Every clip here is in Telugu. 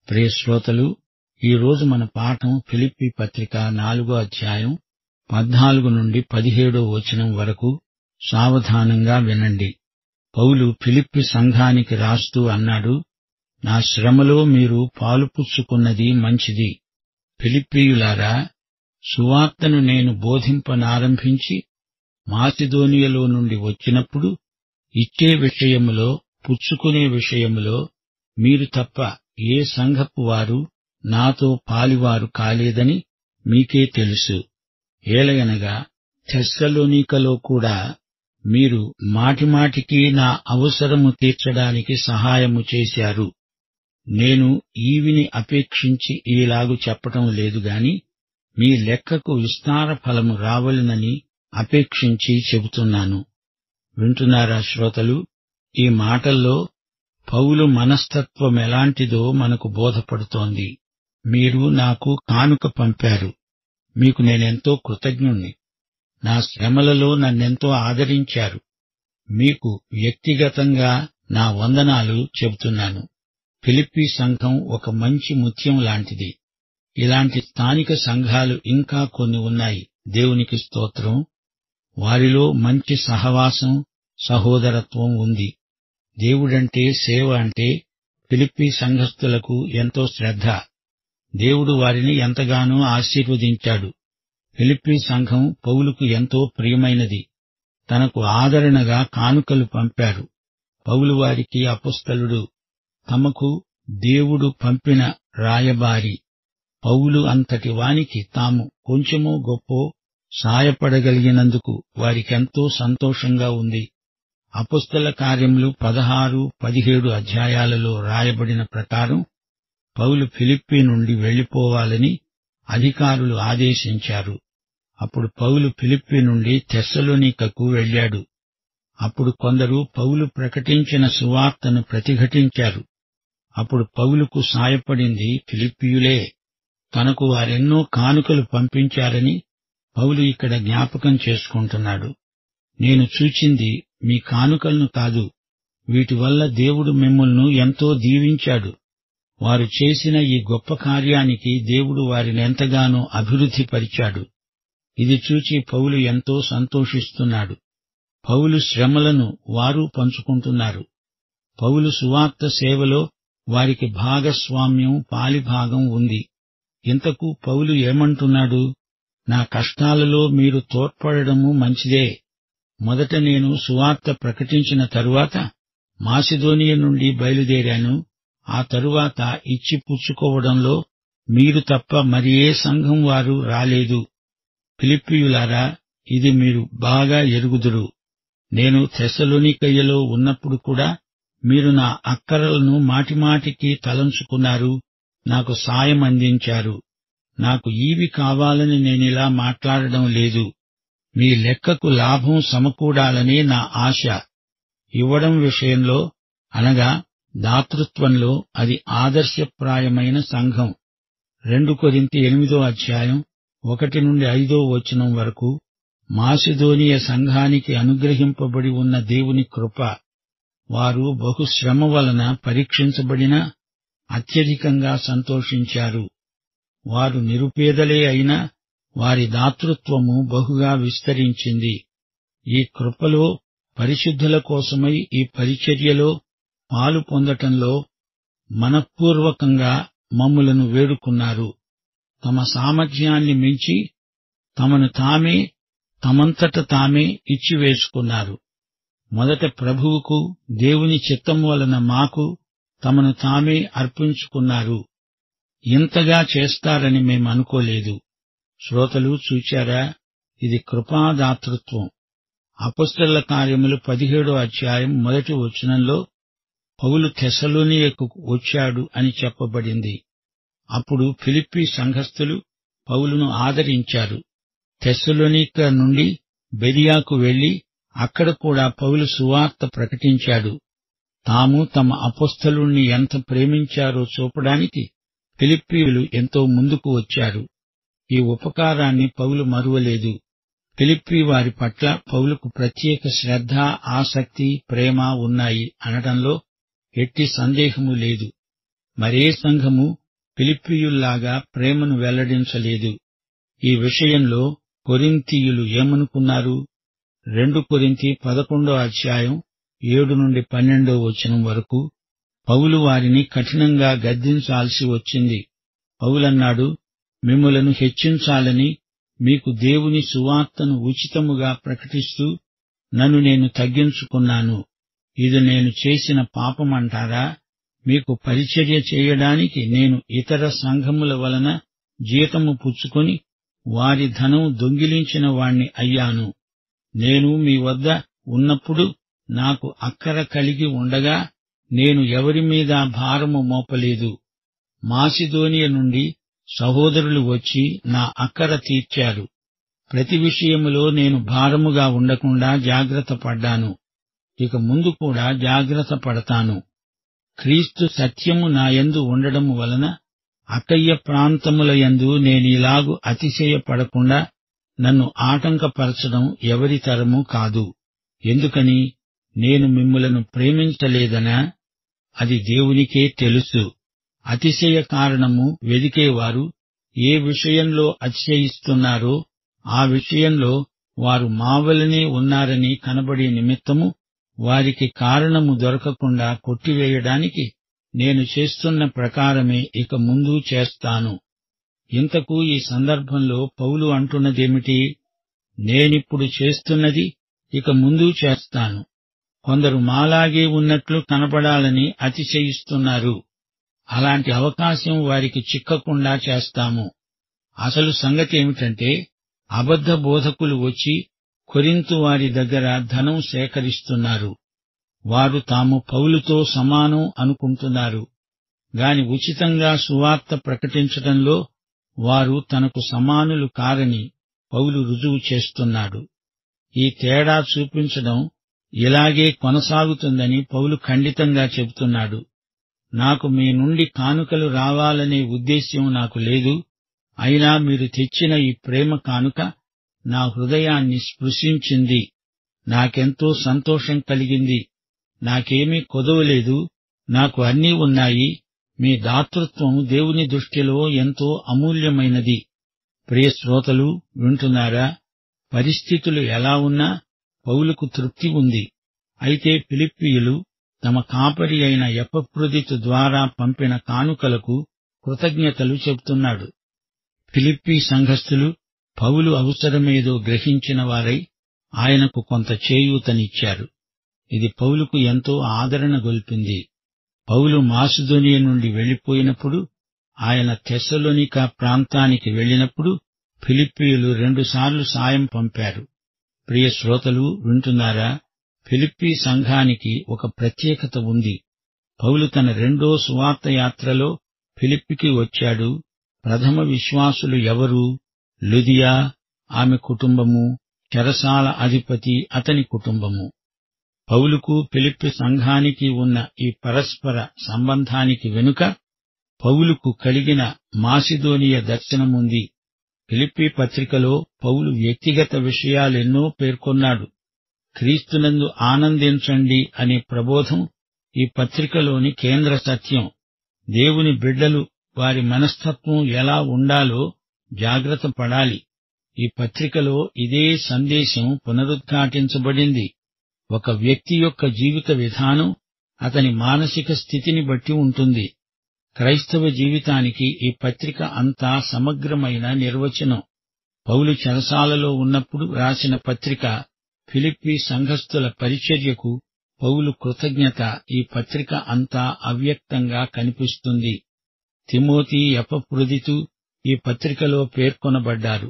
ప్రియ శ్రోతలు, ఈరోజు మన పాఠం ఫిలిప్పీ పత్రిక 4వ అధ్యాయం 14 నుండి 17వ వచనం వరకు. సావధానంగా వినండి. పౌలు ఫిలిప్పీ సంఘానికి రాస్తూ అన్నాడు, నా శ్రమలో మీరు పాలుపుచ్చుకున్నది మంచిది. ఫిలిప్పీయులారా, సువార్తను నేను బోధింపనారంభించి మాసిదోనియలో నుండి వచ్చినప్పుడు ఇచ్చే విషయములో, పుచ్చుకునే విషయములో మీరు తప్ప ఏ సంఘపు వారు నాతో పాలివారు కాలేదని మీకే తెలుసు. ఏలయనగా థెస్సలోనికలో కూడా మీరు మాటిమాటికి నా అవసరము తీర్చడానికి సహాయము చేశారు. నేను ఈవిని అపేక్షించి ఈలాగు చెప్పటం లేదు గాని, మీ లెక్కకు విస్తార ఫలము రావలెనని అపేక్షించి చెబుతున్నాను. వింటున్నారా శ్రోతలు? ఈ మాటల్లో పౌలు మనస్తత్వమెలాంటిదో మనకు బోధపడుతోంది. మీరు నాకు కానుక పంపారు. మీకు నేనెంతో కృతజ్ఞుణ్ణి. నా శ్రమలలో నన్నెంతో ఆదరించారు. మీకు వ్యక్తిగతంగా నా వందనాలు చెబుతున్నాను. ఫిలిప్పీ సంఘం ఒక మంచి ముత్యం లాంటిది. ఇలాంటి స్థానిక సంఘాలు ఇంకా కొన్ని ఉన్నాయి. దేవునికి స్తోత్రం. వారిలో మంచి సహవాసం, సహోదరత్వం ఉంది. దేవుడంటే, సేవ అంటే ఫిలిప్పీ సంఘస్థులకు ఎంతో శ్రద్ధ. దేవుడు వారిని ఎంతగానో ఆశీర్వదించాడు. ఫిలిప్పీ సంఘం పౌలుకు ఎంతో ప్రియమైనది. తనకు ఆదరణగా కానుకలు పంపారు. పౌలు వారికి అపొస్తలుడు, తమకు దేవుడు పంపిన రాయబారి. పౌలు అంతటి వానికి తాము కొంచెమో గొప్పో సాయపడగలిగినందుకు వారికెంతో సంతోషంగా ఉంది. అపొస్తల కార్యములు 16, 17 అధ్యాయాలలో రాయబడిన ప్రకారం పౌలు ఫిలిప్పీ నుండి వెళ్లిపోవాలని అధికారులు ఆదేశించారు. అప్పుడు పౌలు ఫిలిప్పీ నుండి థెస్సలోనికకు వెళ్లాడు. అప్పుడు కొందరు పౌలు ప్రకటించిన సువార్తను ప్రతిఘటించారు. అప్పుడు పౌలుకు సాయపడింది ఫిలిప్పీయులే. తనకు వారెన్నో కానుకలు పంపించారని పౌలు ఇక్కడ జ్ఞాపకం చేసుకుంటున్నాడు. నేను చూచింది మీ కానుకలను కాదు, వీటి వల్ల దేవుడు మిమ్మల్ని ఎంతో దీవించాడు. వారు చేసిన ఈ గొప్ప కార్యానికి దేవుడు వారినెంతగానో అభివృద్ధిపరిచాడు. ఇది చూచి పౌలు ఎంతో సంతోషిస్తున్నాడు. పౌలు శ్రమలను వారు పంచుకుంటున్నారు. పౌలు సువార్త సేవలో వారికి భాగస్వామ్యం, పాలిభాగం ఉంది. ఇంతకు పౌలు ఏమంటున్నాడు? నా కష్టాలలో మీరు తోడ్పడడము మంచిదే. మొదట నేను సువార్త ప్రకటించిన తరువాత మాసిదోనియ నుండి బయలుదేరాను. ఆ తరువాత ఇచ్చి పుచ్చుకోవడంలో మీరు తప్ప మరి ఏ సంఘం వారు రాలేదు. ఫిలిప్పీయులారా, ఇది మీరు బాగా ఎరుగుదురు. నేను థెస్సలోనికయలో ఉన్నప్పుడు కూడా మీరు నా అక్కరలను మాటిమాటికి తలంచుకున్నారు, నాకు సాయం అందించారు. నాకు ఈవి కావాలని నేనిలా మాట్లాడడం లేదు. మీ లెక్కకు లాభం సమకూడాలని నా ఆశ. ఇవ్వడం విషయంలో, అనగా దాతృత్వంలో అది ఆదర్శప్రాయమైన సంఘం. 2 కొరింథీ 8వ అధ్యాయం 1 నుండి 5వ వచనం వరకు. మాసిదోనియ సంఘానికి అనుగ్రహింపబడి ఉన్న దేవుని కృప. వారు బహుశ్రమ వలన పరీక్షించబడినా అత్యధికంగా సంతోషించారు. వారు నిరుపేదలే అయినా వారి దాతృత్వము బహుగా విస్తరించింది. ఈ కృపలో పరిశుద్ధుల కోసమై ఈ పరిచర్యలో పాలు పొందటంలో మనఃపూర్వకంగా మమ్ములను వేడుకున్నారు. తమ సామర్థ్యాన్ని మించి తమంతట తామే ఇచ్చివేసుకున్నారు. మొదట ప్రభువుకు, దేవుని చిత్తం వలన మాకు తమను తామే అర్పించుకున్నారు. ఇంతగా చేస్తారని మేమనుకోలేదు. శ్రోతలు చూచారా? ఇది కృపాదాతృత్వం. అపొస్తలుల కార్యములు 17వ అధ్యాయం 1వ వచనంలో పౌలు థెస్సలోనికకు వచ్చాడు అని చెప్పబడింది. అప్పుడు ఫిలిప్పీ సంఘస్థులు పౌలును ఆదరించారు. థెస్సలోనిక నుండి బెరియాకు వెళ్లి అక్కడ కూడా పౌలు సువార్త ప్రకటించాడు. తాము తమ అపొస్తలుణ్ణి ఎంత ప్రేమించారో చూపడానికి ఫిలిప్పీయులు ఎంతో ముందుకు వచ్చారు. ఈ ఉపకారాన్ని పౌలు మరువలేదు. ఫిలిప్పీ వారి పట్ల పౌలుకు ప్రత్యేక శ్రద్ధ, ఆసక్తి, ప్రేమ ఉన్నాయి అనడంలో ఎట్టి సందేహము లేదు. మరే సంఘము ఫిలిప్పీయుల్లాగా ప్రేమను వెల్లడించలేదు. ఈ విషయంలో కొరింథీయులు ఏమనుకున్నారు? 2 కొరింథీ 11:7-12 వరకు పౌలు వారిని కఠినంగా గద్దించాల్సి వచ్చింది. పౌలన్నాడు, మిమ్ములను హెచ్చించాలని మీకు దేవుని సువార్తను ఉచితముగా ప్రకటిస్తూ నన్ను నేను తగ్గించుకున్నాను. ఇది నేను చేసిన పాపమంటారా? మీకు పరిచర్య చేయడానికి నేను ఇతర సంఘముల వలన జీతము పుచ్చుకొని వారి ధనం దొంగిలించిన వాణ్ణి అయ్యాను. నేను మీ వద్ద ఉన్నప్పుడు నాకు అక్కర కలిగి ఉండగా నేను ఎవరి మీద భారము మోపలేదు. మాసిదోనియ నుండి సహోదరులు వచ్చి నా అక్కర తీర్చారు. ప్రతి విషయములో నేను భారముగా ఉండకుండా జాగ్రత్త పడ్డాను. ఇక ముందు కూడా జాగ్రత్త పడతాను. క్రీస్తు సత్యము నాయందు ఉండడము వలన అకయ్య ప్రాంతముల యందు నేనిలాగు అతిశయపడకుండా నన్ను ఆటంకపరచడం ఎవరి తరము కాదు. ఎందుకని? నేను మిమ్ములను ప్రేమించలేదనా? అది దేవునికే తెలుసు. అతిశయ కారణము వెదికేవారు ఏ విషయంలో అతిశయిస్తున్నారో ఆ విషయంలో వారు మావలనే ఉన్నారని కనబడే నిమిత్తము వారికి కారణము దొరకకుండా కొట్టివేయడానికి నేను చేస్తున్న ప్రకారమే ఇక ముందు చేస్తాను. ఇంతకు ఈ సందర్భంలో పౌలు అంటున్నదేమిటి? నేనిప్పుడు చేస్తున్నది ఇక ముందు చేస్తాను. కొందరు మాలాగే ఉన్నట్లు కనబడాలని అతిశయిస్తున్నారు. అలాంటి అవకాశం వారికి చిక్కకుండా చేస్తాము. అసలు సంగతేమిటంటే, అబద్ధ బోధకులు వచ్చి కొరింతు వారి దగ్గర ధనం సేకరిస్తున్నారు. వారు తాము పౌలుతో సమానం అనుకుంటున్నారు. గాని ఉచితంగా సువార్త ప్రకటించడంలో వారు తనకు సమానులు కారని పౌలు రుజువు చేస్తున్నాడు. ఈ తేడా చూపించడం ఇలాగే కొనసాగుతుందని పౌలు ఖండితంగా చెబుతున్నాడు. నాకు మీ నుండి కానుకలు రావాలనే ఉద్దేశ్యం నాకు లేదు. అయినా మీరు తెచ్చిన ఈ ప్రేమ కానుక నా హృదయాన్ని స్పృశించింది. నాకెంతో సంతోషం కలిగింది. నాకేమీ కొదవలేదు. నాకు అన్నీ ఉన్నాయి. మీ దాతృత్వం దేవుని దృష్టిలో ఎంతో అమూల్యమైనది. ప్రియ శ్రోతలు, వింటున్నారా? పరిస్థితులు ఎలా ఉన్నా పౌలుకు తృప్తి ఉంది. అయితే ఫిలిప్పీయులు తమ కాపరి అయిన ఎపఫ్రొదితు ద్వారా పంపిన కానుకలకు కృతజ్ఞతలు చెబుతున్నాడు. ఫిలిప్పీ సంఘస్థులు పౌలు అవసరమేదో గ్రహించిన వారై ఆయనకు కొంత చేయూతనిచ్చారు. ఇది పౌలుకు ఎంతో ఆదరణ గొల్పింది. పౌలు మాసిదోనియ నుండి వెళ్లిపోయినప్పుడు, ఆయన తెస్సలోనిక ప్రాంతానికి వెళ్లినప్పుడు ఫిలిప్పీయులు 2 సార్లు సాయం పంపారు. ప్రియ శ్రోతలు, వింటున్నారా? ఫిలిప్పీ సంఘానికి ఒక ప్రత్యేకత ఉంది. పౌలు తన 2వ సువార్త యాత్రలో ఫిలిప్పీకి వచ్చాడు. ప్రథమ విశ్వాసులు ఎవరు? లుదియా, ఆమె కుటుంబము, చెరసాల అధిపతి, అతని కుటుంబము. పౌలుకు ఫిలిప్పీ సంఘానికి ఉన్న ఈ పరస్పర సంబంధానికి వెనుక పౌలుకు కలిగిన మాసిదోనియ దర్శనముంది. ఫిలిప్పీ పత్రికలో పౌలు వ్యక్తిగత విషయాలెన్నో పేర్కొన్నాడు. క్రీస్తునందు ఆనందించండి అనే ప్రబోధం ఈ పత్రికలోని కేంద్ర సత్యం. దేవుని బిడ్డలు వారి మనస్తత్వం ఎలా ఉండాలో జాగ్రత్త పడాలి. ఈ పత్రికలో ఇదే సందేశం పునరుద్ఘాటించబడింది. ఒక వ్యక్తి యొక్క జీవిత విధానం అతని మానసిక స్థితిని బట్టి ఉంటుంది. క్రైస్తవ జీవితానికి ఈ పత్రిక అంతా సమగ్రమైన నిర్వచనం. పౌలు చెరసాలలో ఉన్నప్పుడు రాసిన పత్రిక. ఫిలిప్పీ సంఘస్థుల పరిచర్యకు పౌలు కృతజ్ఞత ఈ పత్రిక అంతా అవ్యక్తంగా కనిపిస్తుంది. తిమోతి, ఎపఫ్రొదితు ఈ పత్రికలో పేర్కొనబడ్డారు.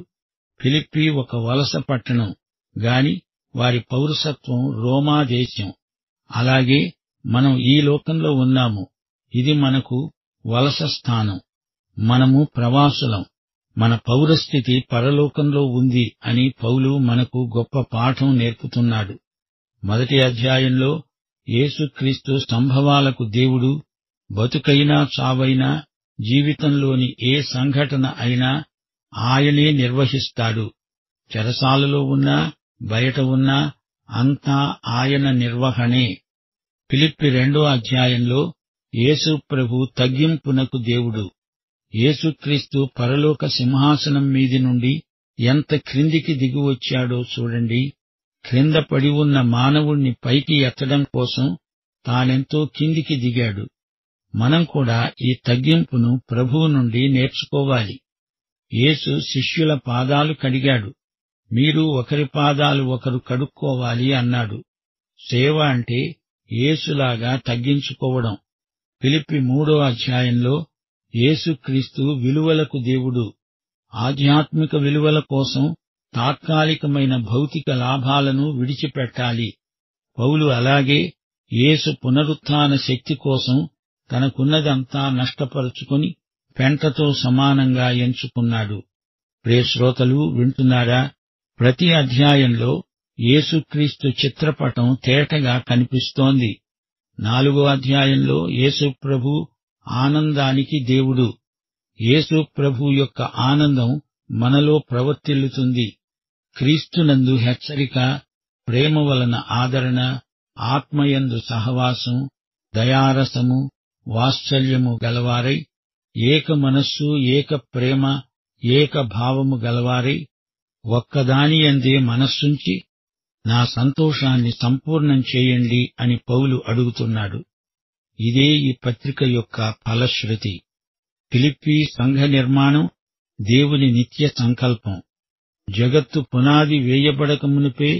ఫిలిప్పీ ఒక వలస పట్టణం, గాని వారి పౌరసత్వం రోమా దేశం. అలాగే మనం ఈ లోకంలో ఉన్నాము. ఇది మనకు వలస స్థానం. మనము ప్రవాసులం. మన పౌరస్థితి పరలోకంలో ఉంది అని పౌలు మనకు గొప్ప పాఠం నేర్పుతున్నాడు. 1వ అధ్యాయంలో యేసుక్రీస్తు సంభవాలకు దేవుడు బతుకైనా చావైనా జీవితంలోని ఏ సంఘటన అయినా ఆయనే నిర్వహిస్తాడు. చెరసాలలో ఉన్నా బయట ఉన్నా అంతా ఆయన నిర్వహణే. ఫిలిప్పీ 2వ అధ్యాయంలో యేసు ప్రభు తగ్గింపునకు దేవుడు. యేసుక్రీస్తు పరలోక సింహాసనం మీది నుండి ఎంత క్రిందికి దిగివచ్చాడో చూడండి. క్రింద పడి ఉన్న మానవుణ్ణి పైకి ఎత్తడం కోసం తానెంతో కిందికి దిగాడు. మనం కూడా ఈ తగ్గింపును ప్రభువు నుండి నేర్చుకోవాలి. యేసు శిష్యుల పాదాలు కడిగాడు. మీరు ఒకరి పాదాలు ఒకరు కడుక్కోవాలి అన్నాడు. సేవ అంటే యేసులాగా తగ్గించుకోవడం. ఫిలిప్పి 3వ అధ్యాయంలో యేసుక్రీస్తు విలువలకు దేవుడు. ఆధ్యాత్మిక విలువల కోసం తాత్కాలికమైన భౌతిక లాభాలను విడిచిపెట్టాలి. పౌలు అలాగే యేసు పునరుత్థాన శక్తి కోసం తనకున్నదంతా నష్టపరుచుకుని పెంటతో సమానంగా ఎంచుకున్నాడు. ప్రియ శ్రోతలు, వింటున్నారా? ప్రతి అధ్యాయంలో యేసుక్రీస్తు చిత్రపటం తేటగా కనిపిస్తోంది. 4వ అధ్యాయంలో యేసు ప్రభు ఆనందానికి దేవుడు. యేసు ప్రభు యొక్క ఆనందం మనలో ప్రవర్తిల్లుతుంది. క్రీస్తునందు హెచ్చరిక, ప్రేమ వలన ఆదరణ, ఆత్మయందు సహవాసం, దయారసము, వాత్సల్యము గలవారై, ఏక మనస్సు, ఏక ప్రేమ, ఏక భావము గలవారై, ఒక్కదానియందే మనస్సుంచి నా సంతోషాన్ని సంపూర్ణం చేయండి అని పౌలు అడుగుతున్నాడు. ఇదే ఈ పత్రిక యొక్క ఫలశ్రుతి. ఫిలిప్పీ సంఘ నిర్మాణం దేవుని నిత్య సంకల్పం. జగత్తు పునాది వేయబడకమునుపే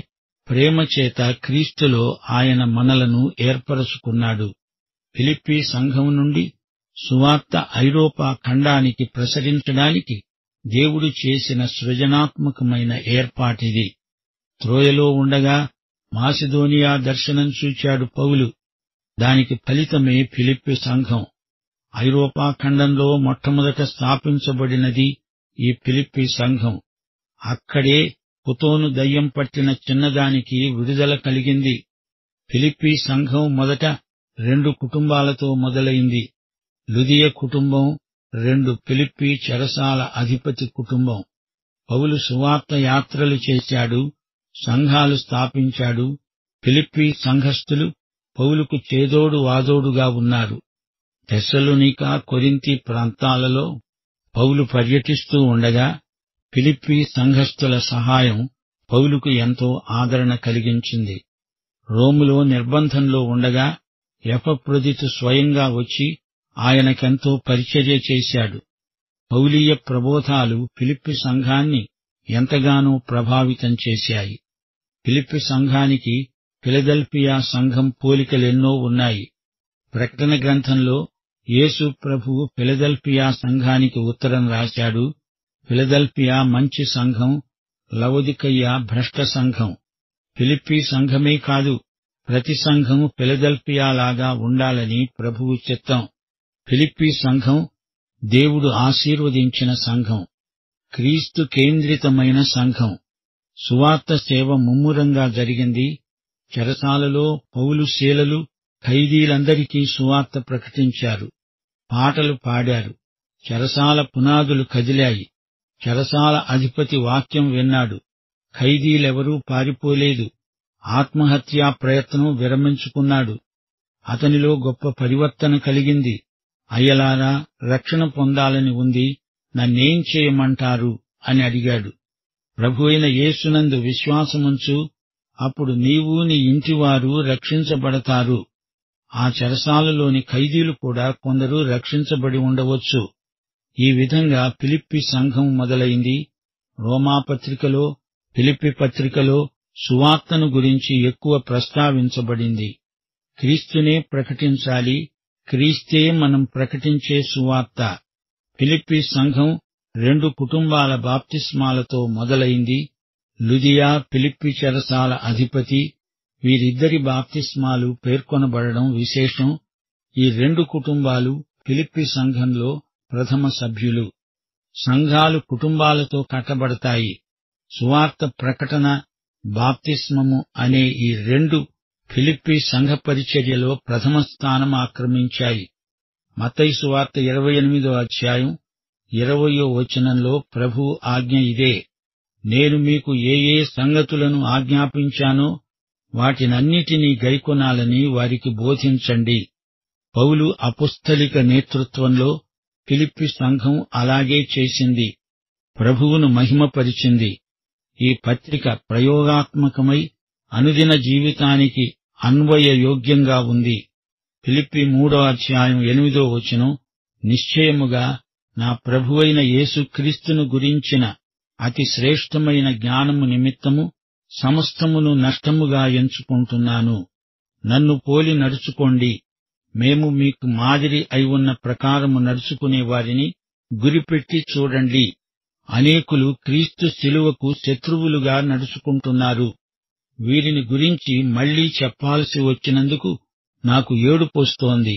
ప్రేమ చేత క్రీస్తులో ఆయన మనలను ఏర్పరచుకున్నాడు. ఫిలిప్పీ సంఘం నుండి సువార్త ఐరోపా ఖండానికి ప్రసరించడానికి దేవుడు చేసిన సృజనాత్మకమైన ఏర్పాటిది. త్రోయలో ఉండగా మాసిదోనియా దర్శనం చూచాడు పౌలు. దానికి ఫలితమే ఫిలిప్పి సంఘం. ఐరోపా ఖండంలో మొట్టమొదట స్థాపించబడినది ఈ ఫిలిప్పి సంఘం. అక్కడే పుతోను దయ్యం పట్టిన చిన్నదానికి విడుదల కలిగింది. ఫిలిప్పి సంఘం మొదట 2 కుటుంబాలతో మొదలైంది. లుదియ కుటుంబం, 2 ఫిలిప్పి చెరసాల అధిపతి కుటుంబం. పౌలు సువార్త యాత్రలు చేశాడు, సంఘాలు స్థాపించాడు. ఫిలిప్పి సంఘస్థులు పౌలుకు చేదోడు వాదోడుగా ఉన్నారు. తెస్సలోనిక, కొరింథీ ప్రాంతాలలో పౌలు పర్యటిస్తూ ఉండగా ఫిలిప్పి సంఘస్థుల సహాయం పౌలుకు ఎంతో ఆదరణ కలిగించింది. రోములో నిర్బంధంలో ఉండగా ఎపఫ్రొదితు స్వయంగా వచ్చి ఆయనకెంతో పరిచర్య చేశాడు. పౌలీయ ప్రబోధాలు ఫిలిప్పి సంఘాన్ని ఎంతగానో ప్రభావితం చేశాయి. ఫిలిప్పి సంఘానికి ఫిలదెల్ఫియా సంఘం పోలికలెన్నో ఉన్నాయి. ప్రకటన గ్రంథంలో యేసు ప్రభువు ఫిలదెల్ఫియా సంఘానికి ఉత్తరం రాశాడు. ఫిలదెల్ఫియా మంచి సంఘం, లవొదికయ భ్రష్ట సంఘం. ఫిలిప్పి సంఘమే కాదు, ప్రతి సంఘం ఫిలదెల్ఫియాలాగా ఉండాలని ప్రభువు చిత్తం. ఫిలిప్పి సంఘం దేవుడు ఆశీర్వదించిన సంఘం, క్రీస్తు కేంద్రితమైన సంఘం. సువార్త సేవ ముమ్మురంగా జరిగింది. చెరసాలలో పౌలు, శీలలు ఖైదీలందరికీ సువార్త ప్రకటించారు, పాటలు పాడారు. చెరసాల పునాదులు కదిలాయి. చెరసాల అధిపతి వాక్యం విన్నాడు. ఖైదీలెవరూ పారిపోలేదు. ఆత్మహత్యా ప్రయత్నం విరమించుకున్నాడు. అతనిలో గొప్ప పరివర్తన కలిగింది. అయ్యలారా, రక్షణ పొందాలని ఉంది, నన్నేం చేయమంటారు అని అడిగాడు. ప్రభువైన యేసునందు విశ్వాసముంచు, అప్పుడు నీవు నీ ఇంటివారు రక్షించబడతారు. ఆ చెరసాలలోని ఖైదీలు కూడా కొందరు రక్షించబడి ఉండవచ్చు. ఈ విధంగా ఫిలిప్పి సంఘం మొదలైంది. రోమాపత్రికలో, ఫిలిప్పి పత్రికలో సువార్తను గురించి ఎక్కువ ప్రస్తావించబడింది. క్రీస్తునే ప్రకటించాలి, క్రీస్తే మనం ప్రకటించే సువార్త. ఫిలిప్పి సంఘం 2 కుటుంబాల బాప్తిస్మాలతో మొదలైంది. లుదియా ఫిలిప్పి చెరసాల అధిపతి, వీరిద్దరి బాప్తిస్మాలు పేర్కొనబడడం విశేషం. ఈ 2 కుటుంబాలు ఫిలిప్పి సంఘంలో ప్రథమ సభ్యులు. సంఘాలు కుటుంబాలతో కట్టబడతాయి. సువార్త ప్రకటన, బాప్తిస్మము అనే ఈ 2 ఫిలిప్పి సంఘ పరిచర్యలో ప్రథమ స్థానం ఆక్రమించాయి. మత్తయి సువార్త 28వ అధ్యాయం 20వ వచనంలో ప్రభువు ఆజ్ఞ ఇదే: నేను మీకు ఏ ఏ సంగతులను ఆజ్ఞాపించానో వాటినన్నిటినీ గైకొనాలని వారికి బోధించండి. పౌలు అపుస్తలిక నేతృత్వంలో ఫిలిప్పి సంఘం అలాగే చేసింది, ప్రభువును మహిమపరిచింది. ఈ పత్రిక ప్రయోగాత్మకమై అనుదిన జీవితానికి అన్వయయోగ్యంగా ఉంది. ఫిలిప్పి 3:8 నిశ్చయముగా నా ప్రభువైన యేసుక్రీస్తును గురించిన అతి శ్రేష్టమైన జ్ఞానము నిమిత్తము సమస్తమును నష్టముగా ఎంచుకుంటున్నాను. నన్ను పోలి నడుచుకోండి. మేము మీకు మాదిరి అయి ఉన్న ప్రకారము నడుచుకునే వారిని గురిపెట్టి చూడండి. అనేకులు క్రీస్తు శిలువకు శత్రువులుగా నడుచుకుంటున్నారు. వీరిని గురించి మళ్లీ చెప్పాల్సి వచ్చినందుకు నాకు ఏడుపొస్తోంది.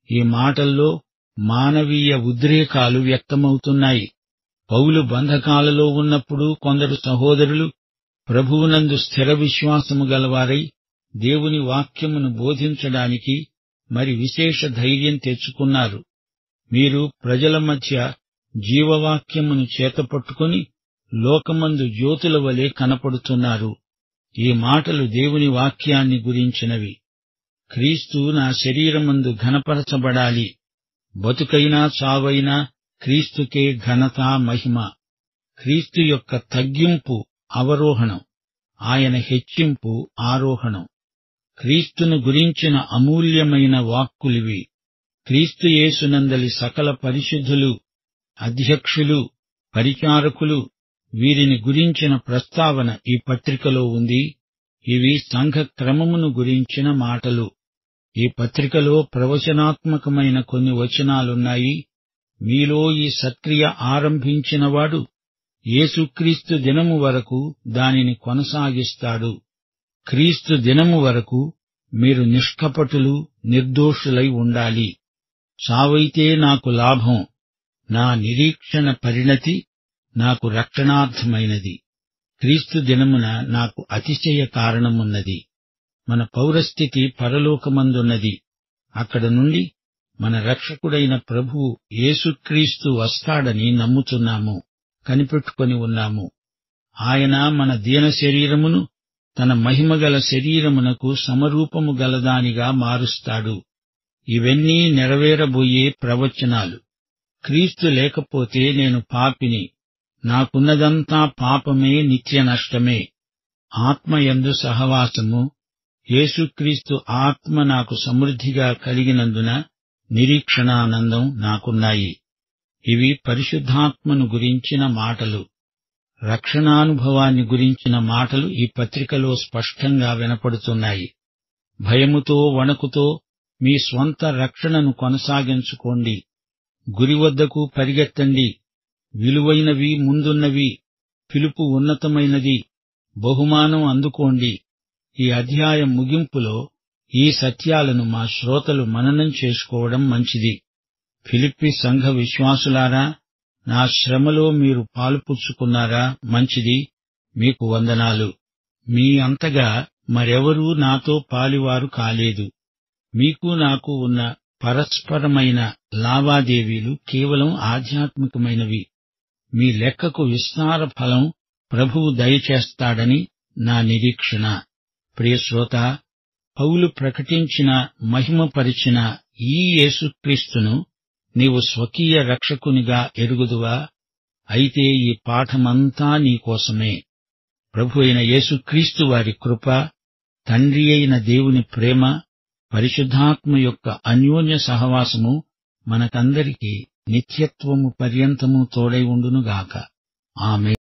ఈ మాటల్లో మానవీయ ఉద్రేకాలు వ్యక్తమవుతున్నాయి. పౌలు బంధకాలలో ఉన్నప్పుడు కొందరు సహోదరులు ప్రభువునందు స్థిర విశ్వాసము గలవారై దేవుని వాక్యమును బోధించడానికి మరి విశేష ధైర్యం తెచ్చుకున్నారు. మీరు ప్రజల మధ్య జీవవాక్యమును చేతపట్టుకుని లోకమందు జ్యోతుల వలె కనపడుతున్నారు. ఈ మాటలు దేవుని వాక్యాన్ని గురించినవి. క్రీస్తు నా శరీరమందు ఘనపరచబడాలి. బతుకైనా చావైనా క్రీస్తుకే ఘనత మహిమ. క్రీస్తు యొక్క తగ్గింపు అవరోహణం, ఆయన హెచ్చింపు ఆరోహణం. క్రీస్తును గురించిన అమూల్యమైన వాక్కులివి. క్రీస్తు యేసునందలి సకల పరిశుద్ధులు, అధ్యక్షులు, పరిచారకులు, వీరిని గురించిన ప్రస్తావన ఈ పత్రికలో ఉంది. ఇవి సంఘ క్రమమును గురించిన మాటలు. ఈ పత్రికలో ప్రవచనాత్మకమైన కొన్ని వచనాలున్నాయి. మీలో ఈ సత్క్రియ ఆరంభించినవాడు యేసుక్రీస్తు దినము వరకు దానిని కొనసాగిస్తాడు. క్రీస్తు దినము వరకు మీరు నిష్కపటులు, నిర్దోషులై ఉండాలి. చావైతే నాకు లాభం, నా నిరీక్షణ పరిణతి నాకు రక్షణార్థమైనది. క్రీస్తు దినమున నాకు అతిశయ కారణమున్నది. మన పౌరస్థితి పరలోకమందున్నది. అక్కడ నుండి మన రక్షకుడైన ప్రభువు యేసుక్రీస్తు వస్తాడని నమ్ముతున్నాము, కనిపెట్టుకొని ఉన్నాము. ఆయన మన దీన శరీరమును తన మహిమగల శరీరమునకు సమరూపము గలదానిగా మారుస్తాడు. ఇవన్నీ నెరవేరబోయే ప్రవచనాలు. క్రీస్తు లేకపోతే నేను పాపిని, నాకున్నదంతా పాపమే, నిత్య నష్టమే. ఆత్మయందు సహవాసము, యేసుక్రీస్తు ఆత్మ నాకు సమృద్ధిగా కలిగినందున నిరీక్షణానందం నాకున్నాయి. ఇవి పరిశుద్ధాత్మను గురించిన మాటలు. రక్షణానుభవాన్ని గురించిన మాటలు ఈ పత్రికలో స్పష్టంగా వినపడుతున్నాయి. భయముతో వణకుతో మీ స్వంత రక్షణను కొనసాగించుకోండి. గురివద్దకు పరిగెత్తండి. విలువైనవి ముందున్నవి, పిలుపు ఉన్నతమైనది, బహుమానం అందుకోండి. ఈ అధ్యాయం ముగింపులో ఈ సత్యాలను మా శ్రోతలు మననం చేసుకోవడం మంచిది. ఫిలిప్పి సంఘ విశ్వాసులారా, నా శ్రమలో మీరు పాలుపుచ్చుకున్నారా? మంచిది, మీకు వందనాలు. మీ అంతగా మరెవరూ నాతో పాలివారు కాలేదు. మీకు నాకు ఉన్న పరస్పరమైన లావాదేవీలు కేవలం ఆధ్యాత్మికమైనవి. మీ లెక్కకు విస్తార ఫలం ప్రభువు దయచేస్తాడని నా నిరీక్షణ. ప్రియశ్రోత, పౌలు ప్రకటించిన, మహిమపరిచిన ఈ యేసుక్రీస్తును నీవు స్వకీయ రక్షకునిగా ఎరుగుదువా? అయితే ఈ పాఠమంతా నీకోసమే. ప్రభు అయిన యేసుక్రీస్తు వారి కృప, తండ్రి అయిన దేవుని ప్రేమ, పరిశుద్ధాత్మ యొక్క అన్యోన్య సహవాసము మనకందరికీ నిత్యత్వము పర్యంతము తోడై ఉండునుగాక. ఆమేన్.